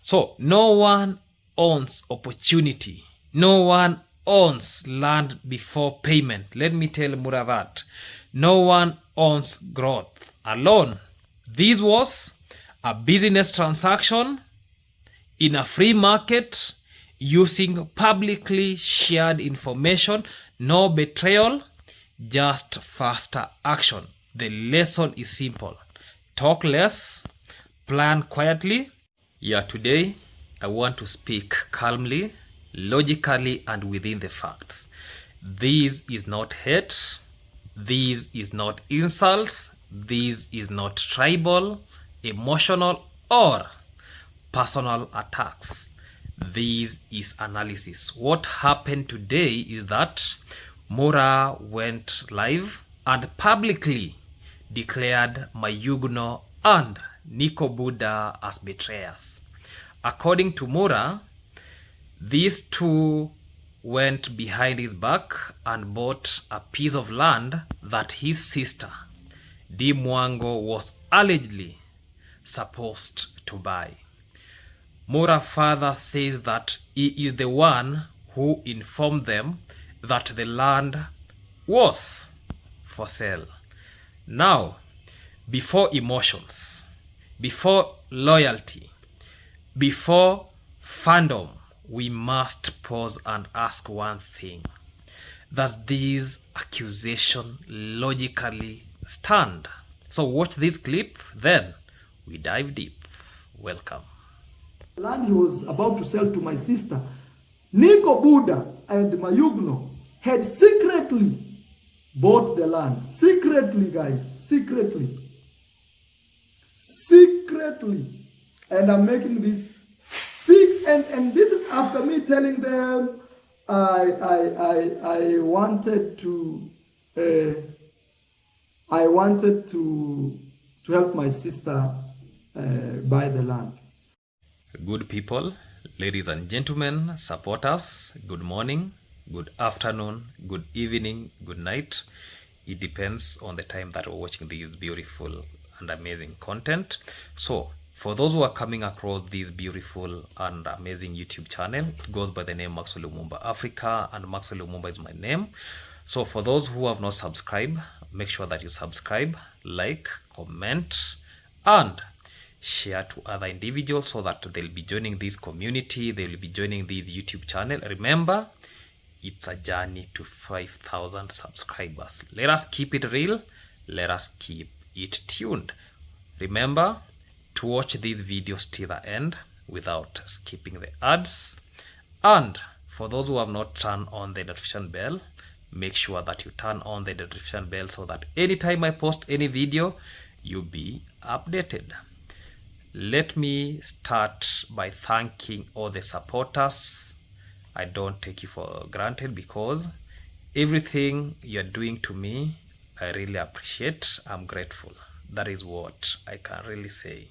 So no one owns opportunity. No one owns land before payment. Let me tell Mura that. No one owns growth alone. This was a business transaction in a free market using publicly shared information. No betrayal, just faster action. The lesson is simple. Talk less, plan quietly. Yeah, today I want to speak calmly, logically, and within the facts. This is not hate. This is not insults. This is not tribal, emotional, or personal attacks. This is analysis. What happened today is that Mura went live and publicly declared Mayuguno and Nicobuda as betrayers. According to Mura, these two went behind his back and bought a piece of land that his sister, Di Mwango, was allegedly supposed to buy. Mura further says that he is the one who informed them that the land was for sale. Now, before emotions, before loyalty, before fandom, we must pause and ask one thing. Does this accusation logically stand? So watch this clip, then we dive deep. Welcome. The land he was about to sell to my sister, Nicobuda and Mayuguno had secretly bought the land. Secretly, guys. Secretly. And I'm making this and this is after me telling them I wanted to help my sister buy the land. Good people, ladies and gentlemen, supporters, good morning, good afternoon, good evening, good night. It depends on the time that we're watching this beautiful and amazing content. So for those who are coming across this beautiful and amazing YouTube channel, it goes by the name Maxwell Lumumba Africa, and Maxwell Lumumba is my name. So for those who have not subscribed, make sure that you subscribe, like, comment, and share to other individuals so that they'll be joining this community, they'll be joining this YouTube channel. Remember, it's a journey to 5,000 subscribers. Let us keep it real. Let us keep it tuned. Remember to watch these videos till the end without skipping the ads. And for those who have not turned on the notification bell, make sure that you turn on the notification bell so that anytime I post any video, you'll be updated. Let me start by thanking all the supporters. I don't take you for granted because everything you're doing to me, I really appreciate. I'm grateful. That is what I can really say.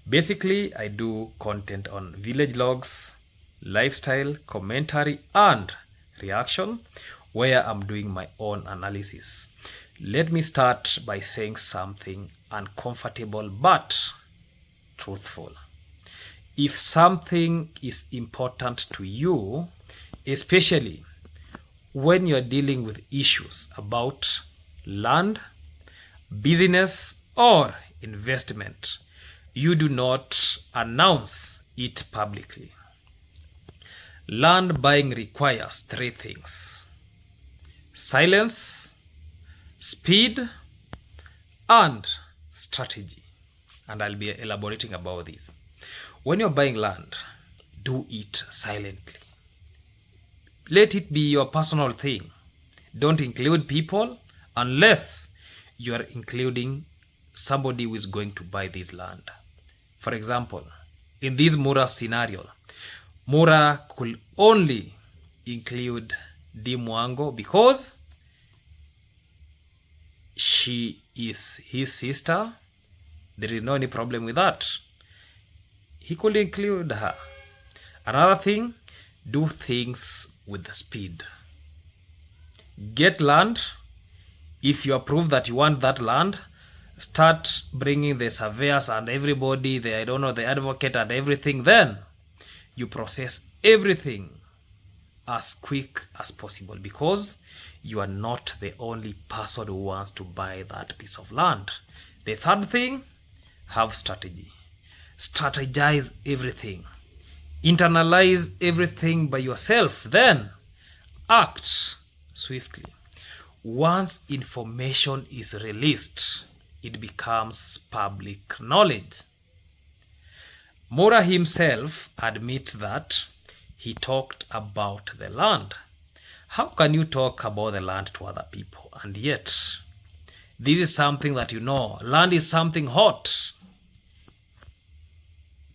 Basically, I do content on village logs, lifestyle, commentary, and reaction, where I'm doing my own analysis. Let me start by saying something uncomfortable but truthful. If something is important to you, especially when you're dealing with issues about land, business, or investment, you do not announce it publicly. Land buying requires three things: silence, speed, and strategy. And I'll be elaborating about this. When you're buying land, do it silently. Let it be your personal thing. Don't include people unless you are including somebody who is going to buy this land. For example, in this Mura scenario, Mura could only include Di Mwango because she is his sister. There is no any problem with that. He could include her. Another thing, do things with speed. Get land. If you approve that you want that land, start bringing the surveyors and everybody, the advocate and everything, then you process everything as quick as possible, because you are not the only person who wants to buy that piece of land. The third thing, have strategy. Strategize everything. Internalize everything by yourself, then act swiftly. Once information is released, it becomes public knowledge. Mura himself admits that he talked about the land. How can you talk about the land to other people? And yet, this is something that land is something hot.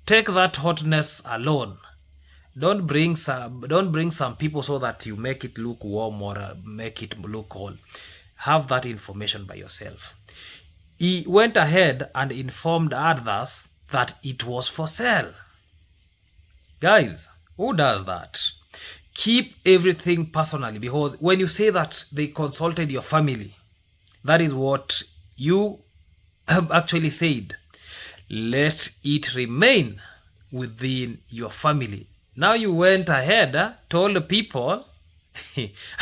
Take that hotness alone. Don't bring some people so that you make it look warm or make it look cold. Have that information by yourself. He went ahead and informed others that it was for sale. Guys, who does that? Keep everything personally, because when you say that they consulted your family, that is what you have actually said. Let it remain within your family. Now you went ahead, told people,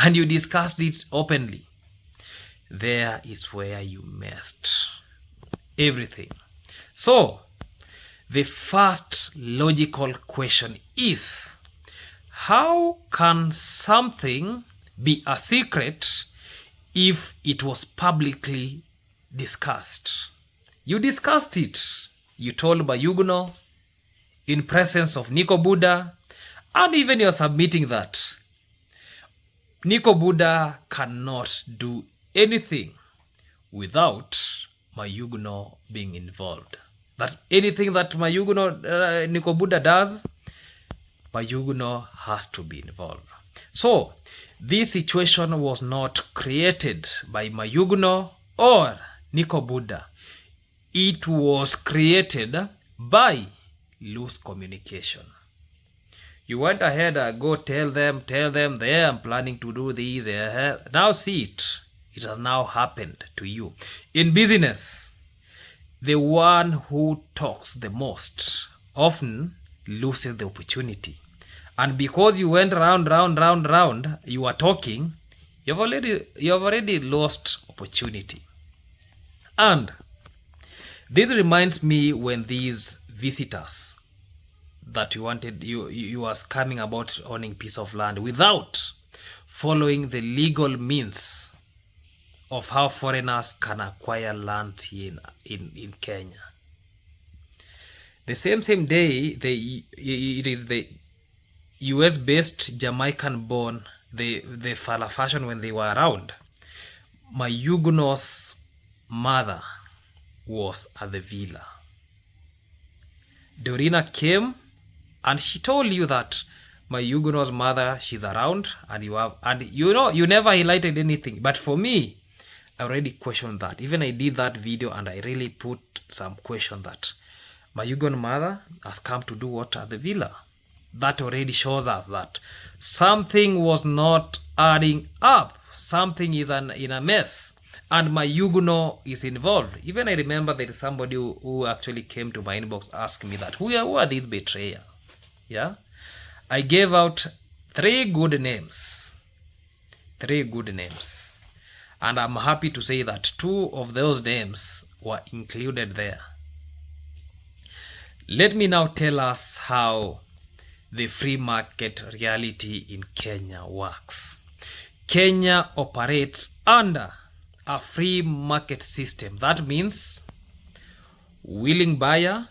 and you discussed it openly. There is where you messed everything. So, the first logical question is, how can something be a secret if it was publicly discussed? You discussed it. You told Mayuguno in presence of Nicobuda, and even you're submitting that Nicobuda cannot do anything without Mayuguno being involved. That anything that Nicobuda does, Mayuguno has to be involved. So this situation was not created by Mayuguno or Nicobuda. It was created by loose communication. You went ahead and go tell them, there I'm planning to do this. Now see it. It has now happened to you. In business, the one who talks the most often loses the opportunity. And because you went round, you are talking, you've already lost opportunity. And this reminds me when these visitors that you was coming about owning piece of land without following the legal means of how foreigners can acquire land here in Kenya. The same day, it is the US-based Jamaican-born, the Fala Fashion, when they were around, Mayuguno's mother was at the villa. Dorina came and she told you that Mayuguno's mother, she's around, and you never highlighted anything. But for me, I already questioned that. Even I did that video and I really put some question that Mayuguno's mother has come to do what at the villa. That already shows us that something was not adding up. Something is in a mess. And Mayuguno is involved. Even I remember there is somebody who actually came to my inbox asking me that, who are these betrayers? Yeah, I gave out 3 good names. 3 good names. And I'm happy to say that 2 of those names were included there. Let me now tell us how the free market reality in Kenya works. Kenya operates under a free market system. That means willing buyer,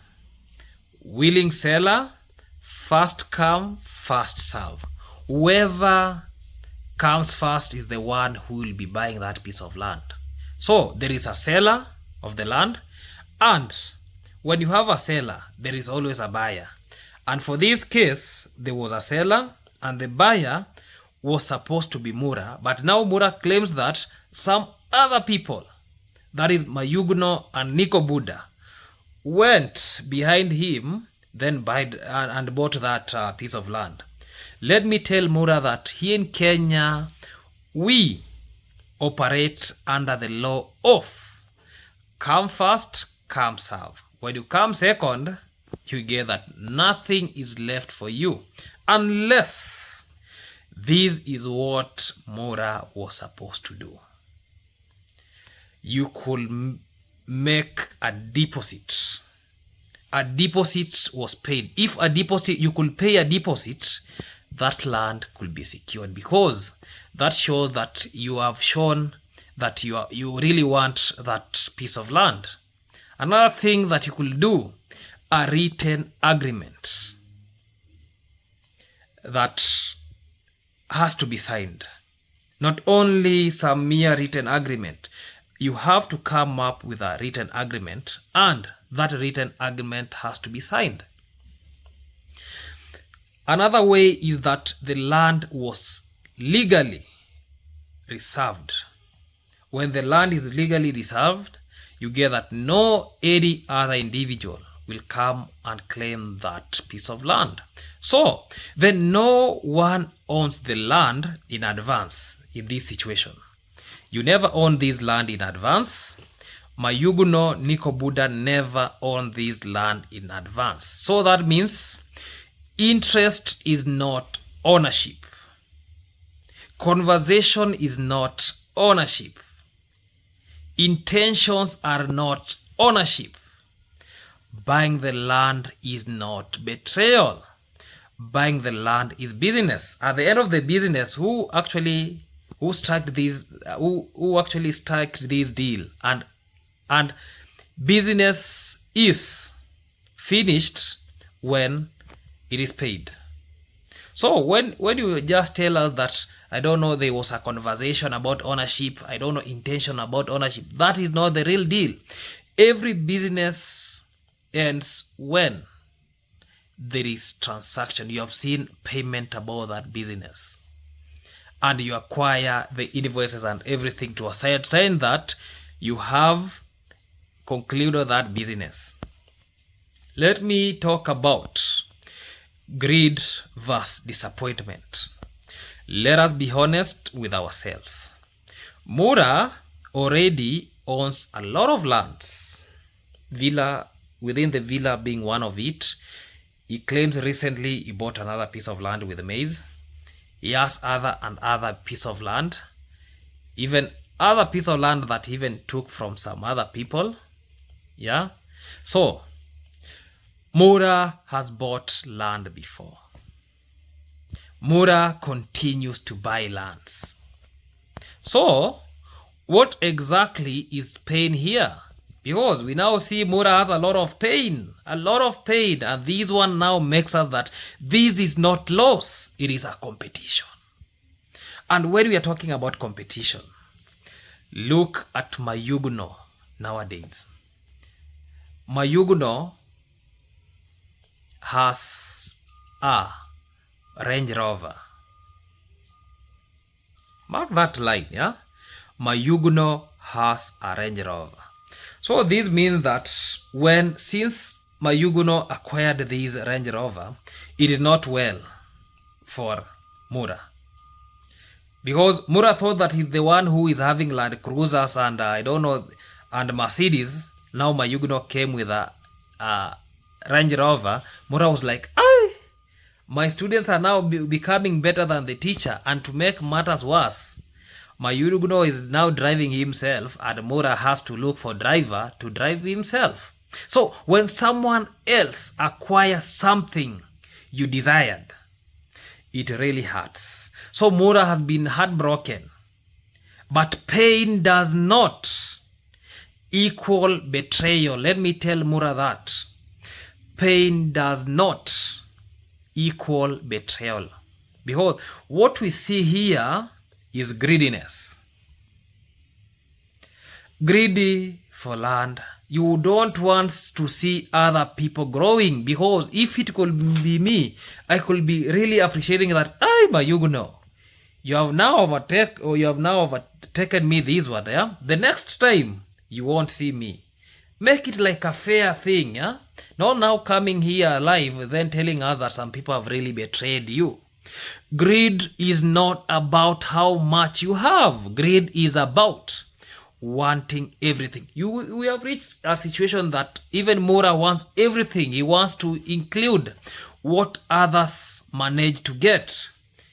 willing seller, first come, first serve. Whoever comes first is the one who will be buying that piece of land. So there is a seller of the land, and when you have a seller, there is always a buyer. And for this case, there was a seller and the buyer was supposed to be Mura, but now Mura claims that some other people, that is Mayuguno and Nicobuda, went behind him then bought that piece of land. Let me tell Mura that here in Kenya, we operate under the law of come first, come serve. When you come second, you get that nothing is left for you unless this is what Mura was supposed to do. You could make a deposit. A deposit was paid. If a deposit, you could pay a deposit, that land could be secured, because that shows that you have shown that you really want that piece of land. Another thing that you could do, a written agreement that has to be signed. Not only some mere written agreement, you have to come up with a written agreement, and that written agreement has to be signed. Another way is that the land was legally reserved. When the land is legally reserved, you get that no any other individual will come and claim that piece of land. So then no one owns the land in advance in this situation. You never own this land in advance. Mayuguno, Nicobuda never owned this land in advance. So that means interest is not ownership. Conversation is not ownership. Intentions are not ownership. Buying the land is not betrayal. Buying the land is business. At the end of the business, who actually struck this deal, and business is finished when it is paid. So when you just tell us that, I don't know, there was a conversation about ownership, I don't know, intention about ownership, that is not the real deal. Every business ends when there is transaction. You have seen payment about that business, and you acquire the invoices and everything to a sign that you have concluded that business. Let me talk about greed versus disappointment. Let us be honest with ourselves. Mura already owns a lot of lands. Villa, within the villa being one of it. He claims recently he bought another piece of land with maize. He has other piece of land. Even other piece of land that he even took from some other people. Yeah. So Mura has bought land before. Mura continues to buy lands. So what exactly is pain here? Because we now see Mura has a lot of pain, and this one now makes us that this is not loss, it is a competition. And when we are talking about competition, look at Mayuguno nowadays. Mayuguno has a Range Rover. Mark that line, yeah? Mayuguno has a Range Rover. So this means that since Mayuguno acquired this Range Rover, it is not well for Mura. Because Mura thought that he's the one who is having Land Cruisers and and Mercedes. Now Mayuguno came with a Range Rover. Mura was like, my students are now becoming better than the teacher, and to make matters worse, Mayuguno is now driving himself, and Mura has to look for driver to drive himself. So when someone else acquires something you desired, it really hurts. So Mura has been heartbroken. But pain does not equal betrayal. Let me tell Mura that. Pain does not equal betrayal. Because what we see here is greediness. Greedy for land. You don't want to see other people growing, because if it could be me, I could be really appreciating that, Mayuguno, you have now overtaken me this one, yeah? The next time you won't see me. Make it like a fair thing, yeah? Not now coming here alive, then telling others some people have really betrayed you. Greed is not about how much you have. Greed is about wanting everything. We have reached a situation that even Mura wants everything. He wants to include what others manage to get.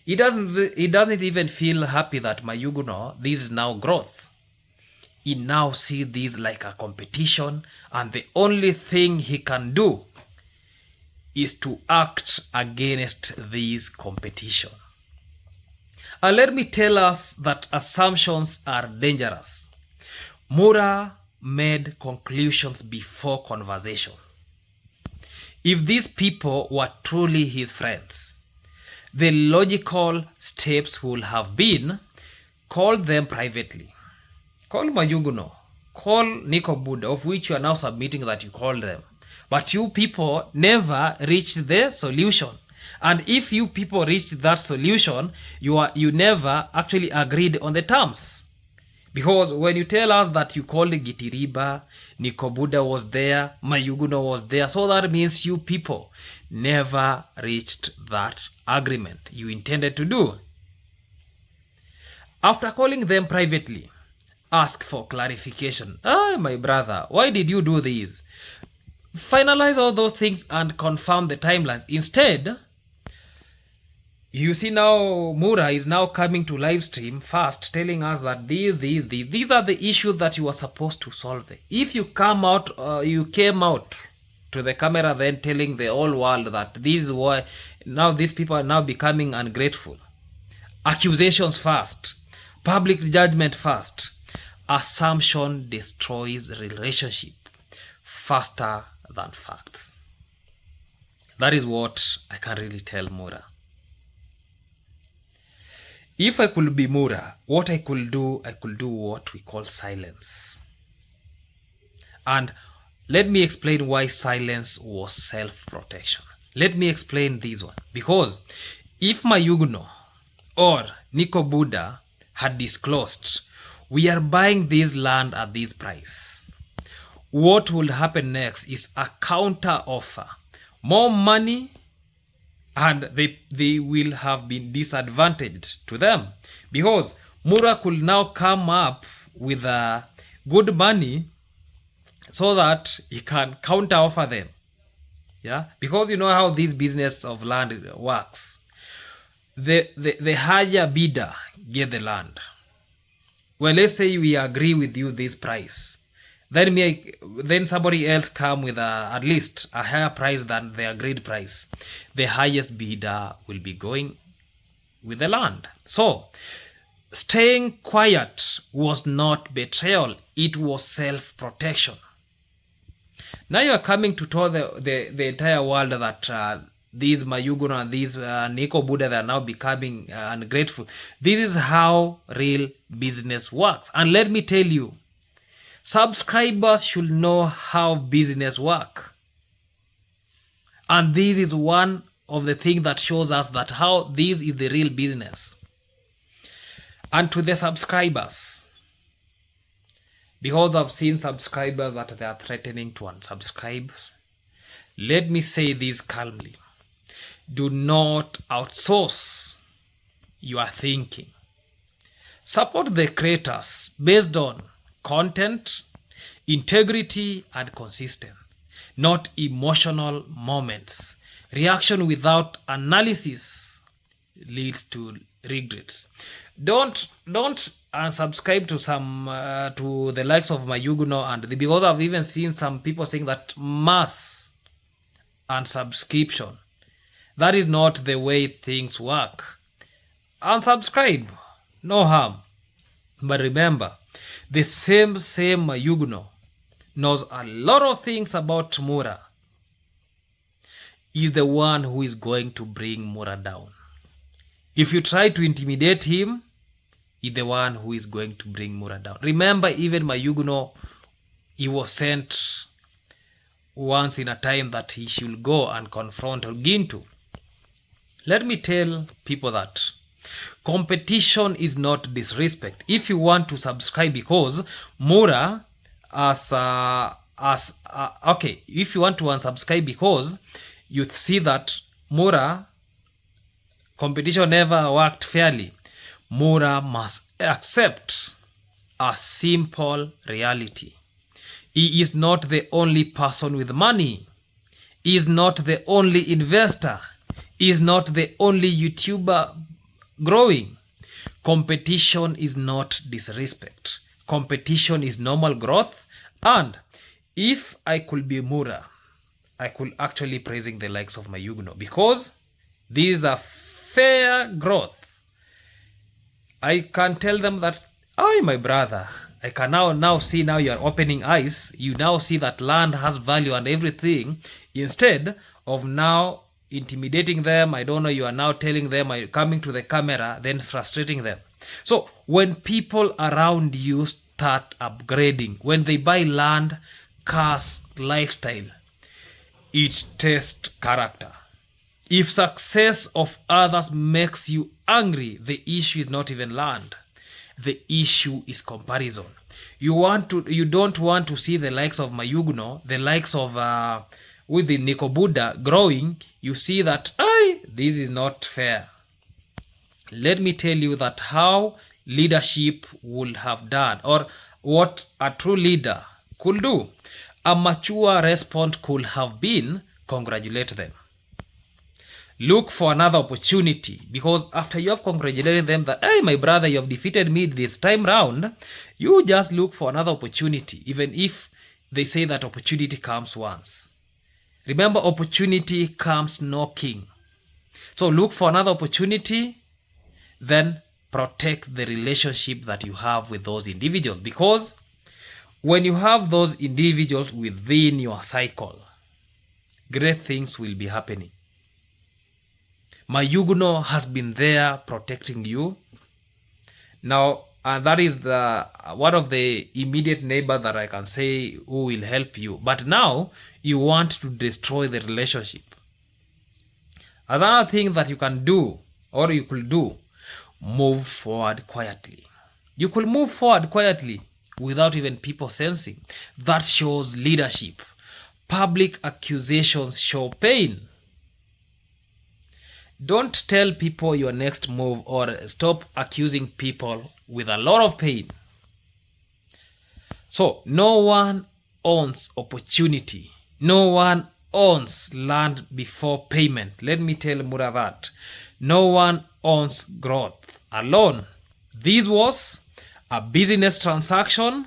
He doesn't even feel happy that Mayuguno, this is now growth. He now sees this like a competition, and the only thing he can do is to act against this competition. And let me tell us that assumptions are dangerous. Mura made conclusions before conversation. If these people were truly his friends, the logical steps would have been call them privately. Call Mayuguno, call Nicobuda, of which you are now submitting that you call them. But you people never reached the solution. And if you people reached that solution, you never actually agreed on the terms. Because when you tell us that you called Gitiriba, Nicobuda was there, Mayuguno was there, so that means you people never reached that agreement you intended to do. After calling them privately, ask for clarification. My brother, why did you do this? Finalize all those things and confirm the timelines. Instead, you see now Mura is now coming to live stream fast, telling us that these are the issues that you were supposed to solve. If you came out to the camera then telling the whole world that these people are now becoming ungrateful. Accusations first, public judgment first. Assumption destroys relationship faster than facts. That is what I can really tell Mura. If I could be Mura, what I could do what we call silence. And let me explain why silence was self-protection. Let me explain this one. Because if Mayuguno or Nicobuda had disclosed, we are buying this land at this price, what will happen next is a counter offer. More money, and they will have been disadvantaged to them. Because Mura could now come up with good money so that he can counter offer them. Yeah, because you know how this business of land works. The higher bidder get the land. Well, let's say we agree with you this price. Then somebody else come with at least a higher price than the agreed price. The highest bidder will be going with the land. So, staying quiet was not betrayal. It was self-protection. Now you are coming to tell the entire world that these Mayuguno and these Nicobuda, they are now becoming ungrateful. This is how real business works. And let me tell you, subscribers should know how business work. And this is one of the things that shows us that how this is the real business. And to the subscribers, because I've seen subscribers that they are threatening to unsubscribe, let me say this calmly. Do not outsource your thinking. Support the creators based on content, integrity, and consistency, not emotional moments. Reaction without analysis leads to regrets. Don't unsubscribe to to the likes of Mayuguno because I've even seen some people saying that mass unsubscription. That is not the way things work. Unsubscribe, no harm. But remember, the same Mayuguno knows a lot of things about Mura. Is the one who is going to bring Mura down. If you try to intimidate him, he's the one who is going to bring Mura down. Remember, even Mayuguno, he was sent once in a time that he should go and confront Gintu. Let me tell people that competition is not disrespect. If you want to subscribe because Mura if you want to unsubscribe because you see that Mura competition never worked fairly, Mura must accept a simple reality. He is not the only person with money. He is not the only investor. He is not the only YouTuber growing. Competition is not disrespect. Competition is normal growth. And if I could be Mura, I could actually praising the likes of Mayuguno, because these are fair growth. I can tell them that, oh, my brother, I can now see, now you are opening eyes. You now see that land has value and everything. Instead of now intimidating them, I don't know, you are now telling them, coming to the camera, then frustrating them. So when people around you start upgrading, when they buy land, cars, lifestyle, it tests character. If success of others makes you angry, the issue is not even land. The issue is comparison. You don't want to see the likes of Mayuguno, the likes of with the Nicobuda growing. You see that, this is not fair. Let me tell you that how leadership would have done, or what a true leader could do. A mature response could have been, congratulate them. Look for another opportunity, because after you have congratulated them that, hey, my brother, you have defeated me this time round, you just look for another opportunity, even if they say that opportunity comes once. Remember, opportunity comes knocking. So look for another opportunity, then protect the relationship that you have with those individuals, because when you have those individuals within your cycle, great things will be happening. Mayuguno has been there protecting you. Now, that is one of the immediate neighbors that I can say who will help you. But now, you want to destroy the relationship. Another thing that you can do, or you could do, move forward quietly. You could move forward quietly without even people sensing. That shows leadership. Public accusations show pain. Don't tell people your next move, or stop accusing people with a lot of pain. So no one owns opportunity. No one owns land before payment. Let me tell Mura that. No one owns growth alone. This was a business transaction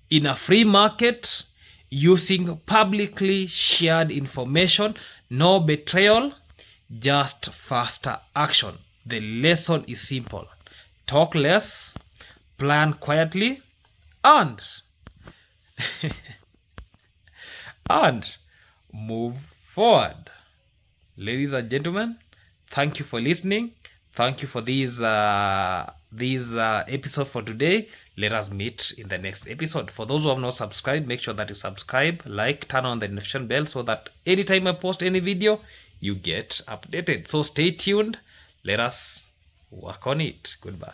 in a free market using publicly shared information. No betrayal, just faster action. The lesson is simple. Talk less, plan quietly, and and move forward. Ladies and gentlemen, thank you for listening. Thank you for this episode for today. Let us meet in the next episode. For those who have not subscribed, make sure that you subscribe, like, turn on the notification bell so that anytime I post any video, you get updated. So stay tuned. Let us work on it. Goodbye.